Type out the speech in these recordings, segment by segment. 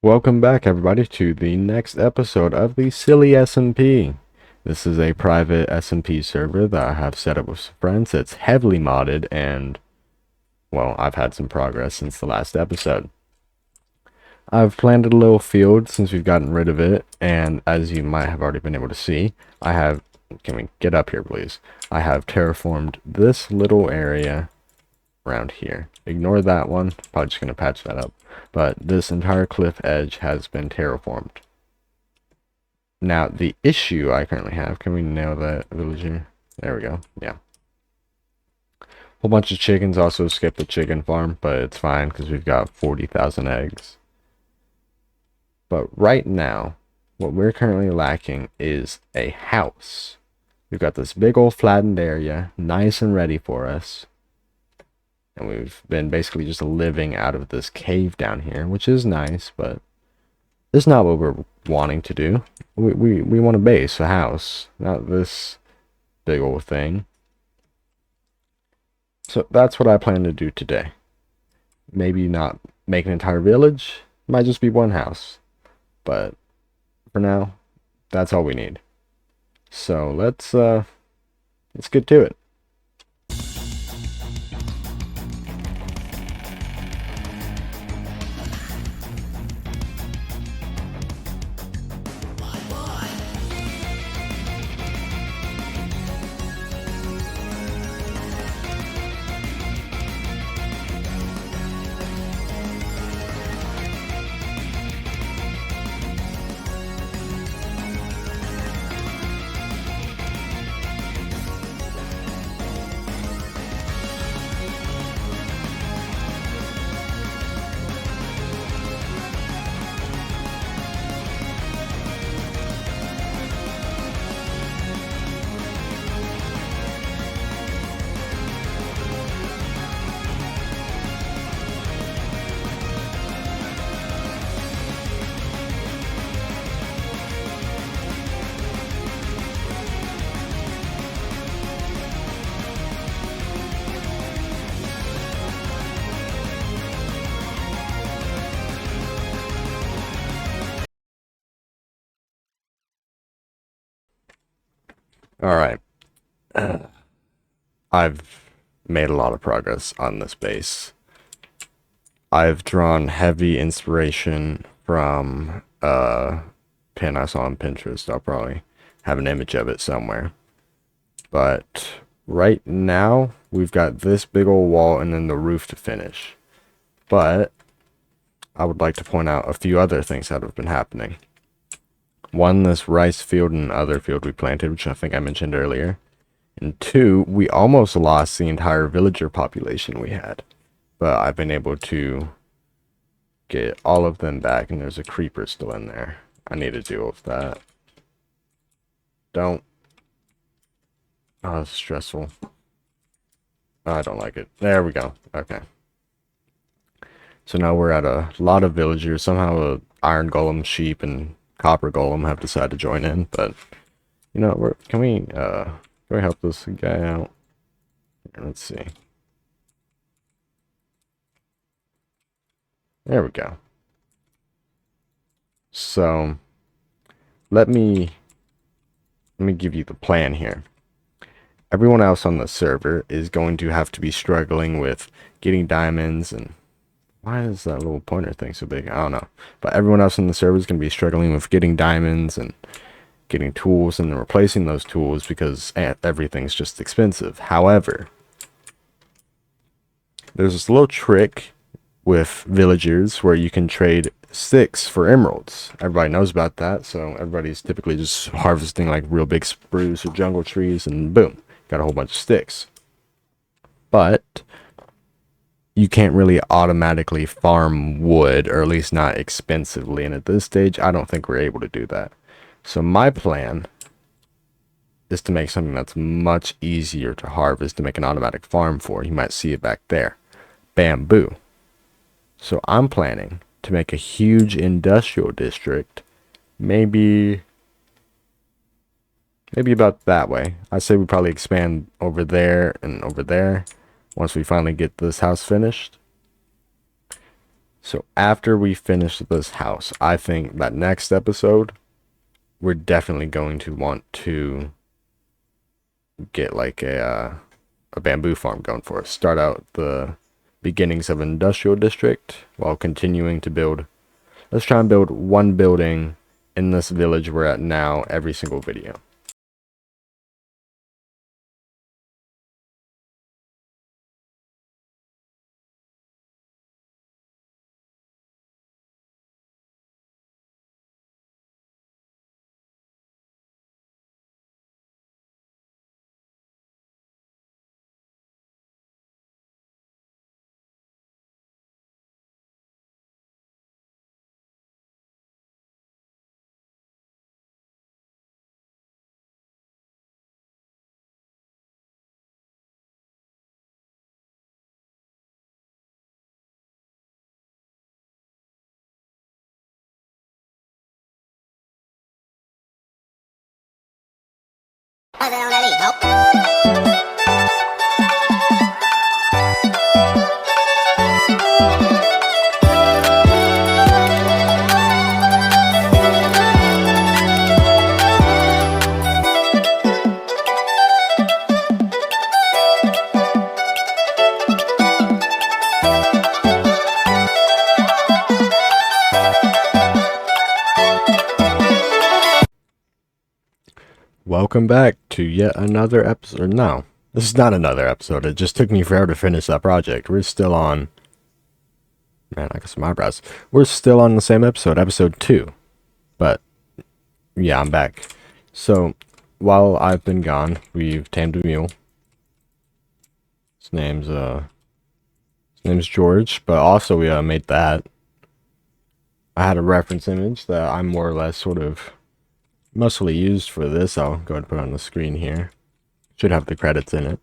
Welcome back, everybody, to the next episode of the Silly SMP. This is a private SMP server that I have set up with some friends. It's heavily modded, and, well, I've had some progress since the last episode. I've planted a little field since we've gotten rid of it, and as you might have already been able to see, I have, can we get up here, please? I have terraformed this little area around here. Ignore that one, probably just going to patch that up. But this entire cliff edge has been terraformed. Now, the issue I currently have, can we nail that villager? There we go, yeah. Whole bunch of chickens, also skipped the chicken farm, but it's fine because we've got 40,000 eggs. But right now, what we're currently lacking is a house. We've got this big old flattened area, nice and ready for us. And we've been basically just living out of this cave down here, which is nice, but it's not what we're wanting to do. We want a base, a house, not this big old thing. So that's what I plan to do today. Maybe not make an entire village, might just be one house. But for now, that's all we need. So let's get to it. All right. I've made a lot of progress on this base. I've drawn heavy inspiration from a pin I saw on Pinterest. I'll probably have an image of it somewhere. But right now, we've got this big old wall and then the roof to finish. But I would like to point out a few other things that have been happening. One, this rice field and other field we planted, which I think I mentioned earlier. And two, we almost lost the entire villager population we had. But I've been able to get all of them back, and there's a creeper still in there. I need to deal with that. Don't. Oh, it's stressful. Oh, I don't like it. There we go. Okay. So now we're at a lot of villagers. Somehow a iron golem, sheep, and copper golem have decided to join in. But, you know, can we help this guy out? Let's see. There we go. So let me give you the plan here. Everyone else on the server is going to have to be struggling with getting diamonds, and why is that little pointer thing so big? I don't know. But everyone else on the server is going to be struggling with getting diamonds and getting tools and then replacing those tools because everything's just expensive. However, there's this little trick with villagers where you can trade sticks for emeralds. Everybody knows about that, so everybody's typically just harvesting like real big spruce or jungle trees, and boom, got a whole bunch of sticks. But you can't really automatically farm wood, or at least not expensively, and at this stage I don't think we're able to do that. So my plan is to make something that's much easier to harvest, to make an automatic farm for. You might see it back there. Bamboo. So I'm planning to make a huge industrial district, maybe about that way. I say we probably expand over there and over there once we finally get this house finished. So after we finish this house, I think that next episode, we're definitely going to want to get like a bamboo farm going for us. Start out the beginnings of an industrial district while continuing to build. Let's try and build one building in this village we're at now every single video. Welcome back to yet another episode. No, this is not another episode. It just took me forever to finish that project. We're still on... Man, I got some eyebrows. We're still on the same episode, episode 2. But, yeah, I'm back. So, while I've been gone, we've tamed a mule. His name's George, but also we made that. I had a reference image that I more or less sort of mostly used for this. I'll go ahead and put it on the screen here. Should have the credits in it.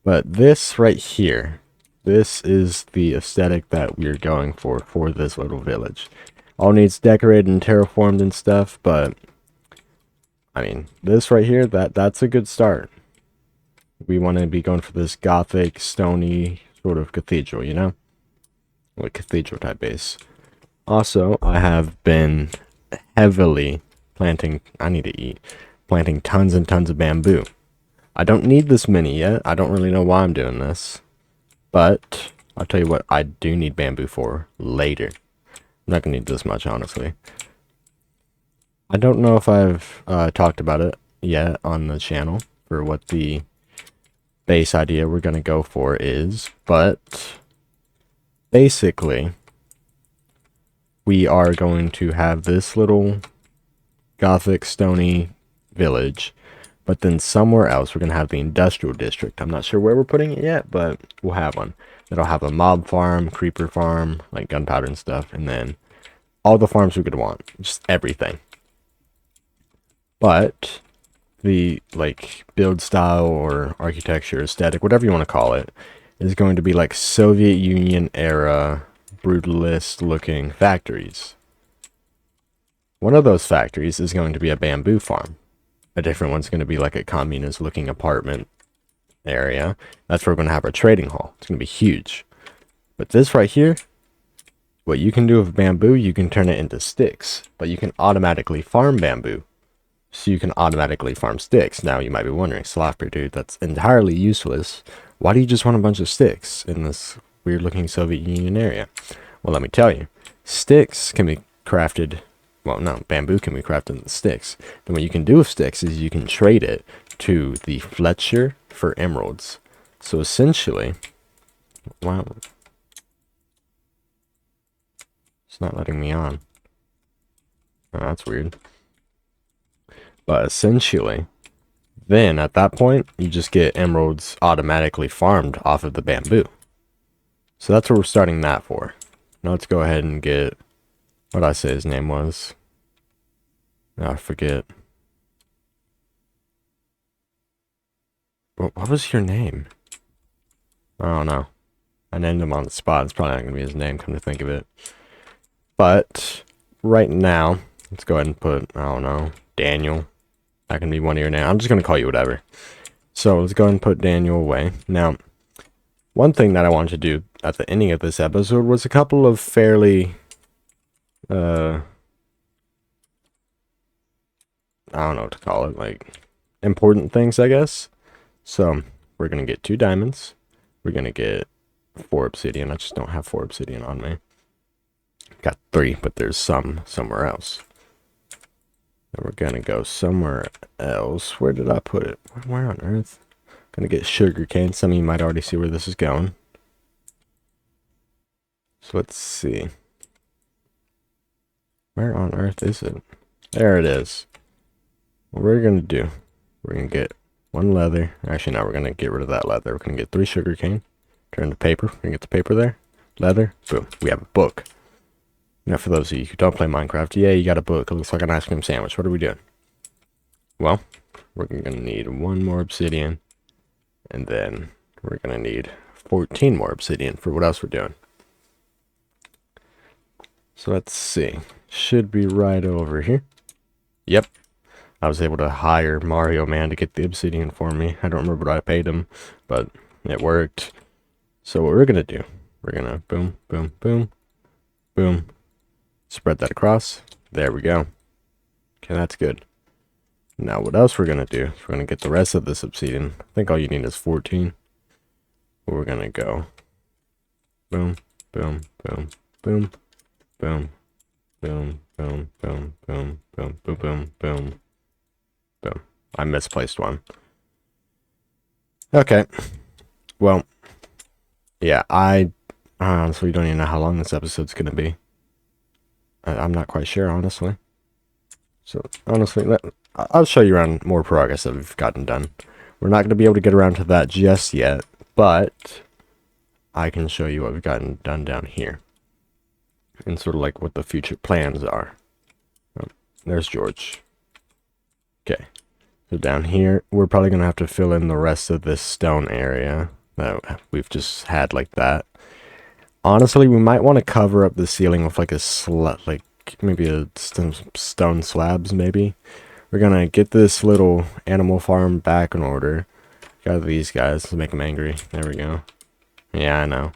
But this right here, this is the aesthetic that we're going for this little village. All needs decorated and terraformed and stuff, but I mean, this right here, that's a good start. We want to be going for this gothic, stony sort of cathedral, you know? Like cathedral type base. Also, I have been heavily planting tons and tons of bamboo. I don't need this many yet. I don't really know why I'm doing this. But I'll tell you what I do need bamboo for later. I'm not going to need this much, honestly. I don't know if I've talked about it yet on the channel for what the base idea we're going to go for is. But basically, we are going to have this little gothic stony village, but then somewhere else we're going to have the industrial district. I'm not sure where we're putting it yet, but we'll have one. It'll have a mob farm, creeper farm, like gunpowder and stuff, and then all the farms we could want, just everything. But the like build style or architecture, aesthetic, whatever you want to call it, is going to be like Soviet Union era brutalist looking factories. One of those factories is going to be a bamboo farm. A different one's going to be like a communist looking apartment area. That's where we're going to have our trading hall. It's going to be huge. But this right here, what you can do with bamboo, you can turn it into sticks. But you can automatically farm bamboo. So you can automatically farm sticks. Now you might be wondering, Slopper dude, that's entirely useless. Why do you just want a bunch of sticks in this weird looking Soviet Union area? Well, let me tell you. Sticks can be crafted... Well, no, bamboo can be crafted into sticks. Then what you can do with sticks is you can trade it to the Fletcher for emeralds. So essentially, wow, it's not letting me on. Oh, that's weird. But essentially, then at that point, you just get emeralds automatically farmed off of the bamboo. So that's what we're starting that for. Now let's go ahead and get... What did I say his name was? I forget. What was your name? I don't know. I named him on the spot. It's probably not going to be his name, come to think of it. But right now, let's go ahead and put, I don't know, Daniel. That can be one of your names. I'm just going to call you whatever. So let's go ahead and put Daniel away. Now, One thing that I wanted to do at the ending of this episode was a couple of fairly, I don't know what to call it, like, important things, I guess. So, we're going to get 2 diamonds. We're going to get 4 obsidian. I just don't have 4 obsidian on me. Got 3, but there's some somewhere else. And we're going to go somewhere else. Where did I put it? Where on earth? Going to get sugar cane. Some of you might already see where this is going. So let's see. Where on earth is it? There it is. What we're going to do, we're going to get 1 leather. Actually, now we're going to get rid of that leather. We're going to get 3 sugar cane. Turn to paper. We're going to get the paper there. Leather. Boom. We have a book. Now, for those of you who don't play Minecraft, yeah, you got a book. It looks like an ice cream sandwich. What are we doing? Well, we're going to need 1 more obsidian. And then we're going to need 14 more obsidian for what else we're doing. So let's see. Should be right over here. Yep. I was able to hire Mario Man to get the obsidian for me. I don't remember what I paid him, but it worked. So what we're going to do, we're going to boom, boom, boom, boom. Spread that across. There we go. Okay, that's good. Now what else we're going to do is we're going to get the rest of this obsidian. I think all you need is 14. We're going to go boom, boom, boom, boom, boom, boom, boom, boom, boom, boom, boom, boom, boom, boom. I misplaced one. Okay. Well, yeah, I honestly don't even know how long this episode's going to be. I'm not quite sure, honestly. So, honestly, I'll show you around more progress that we've gotten done. We're not going to be able to get around to that just yet, but I can show you what we've gotten done down here. And sort of like what the future plans are. Oh, there's George. Okay. So down here, we're probably going to have to fill in the rest of this stone area that we've just had like that. Honestly, we might want to cover up the ceiling with like like maybe some stone slabs, maybe. We're gonna get this little animal farm back in order. Got these guys to make them angry. There we go. Yeah, I know.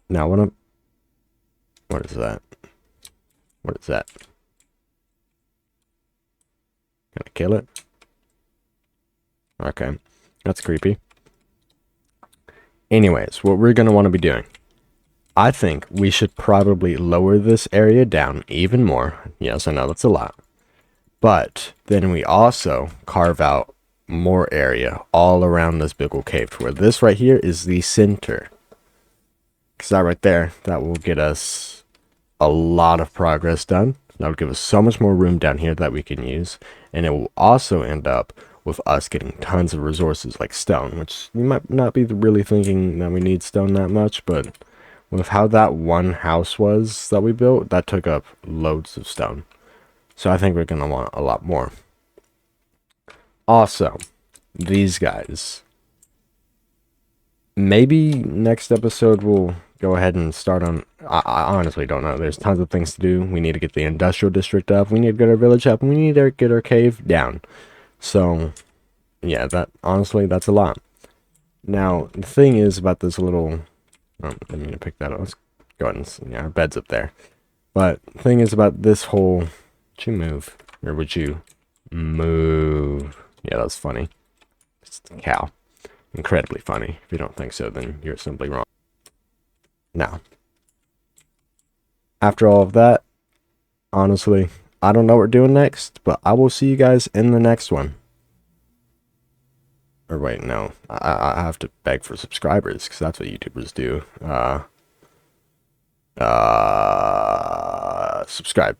Now, what is that? What is that? Gonna kill it? Okay, that's creepy. Anyways, what we're gonna want to be doing, I think we should probably lower this area down even more. Yes, I know that's a lot. But then we also carve out more area all around this big old cave, where this right here is the center. Because that right there, that will get us a lot of progress done. That will give us so much more room down here that we can use. And it will also end up with us getting tons of resources like stone, which you might not be really thinking that we need stone that much, but with how that one house was that we built, that took up loads of stone. So I think we're going to want a lot more. Also, these guys. Maybe next episode we'll go ahead and start on... I honestly don't know. There's tons of things to do. We need to get the industrial district up. We need to get our village up. And we need to get our cave down. So, yeah, honestly, that's a lot. Now, the thing is about this little... Oh, I didn't mean to pick that up. Let's go ahead and see. Yeah, our bed's up there. But the thing is about this whole... Would you move? Or would you move? Yeah, that's funny. It's the cow. Incredibly funny. If you don't think so, then you're simply wrong. Now, after all of that, honestly, I don't know what we're doing next, but I will see you guys in the next one. Or wait, no. I have to beg for subscribers, because that's what YouTubers do. Subscribe.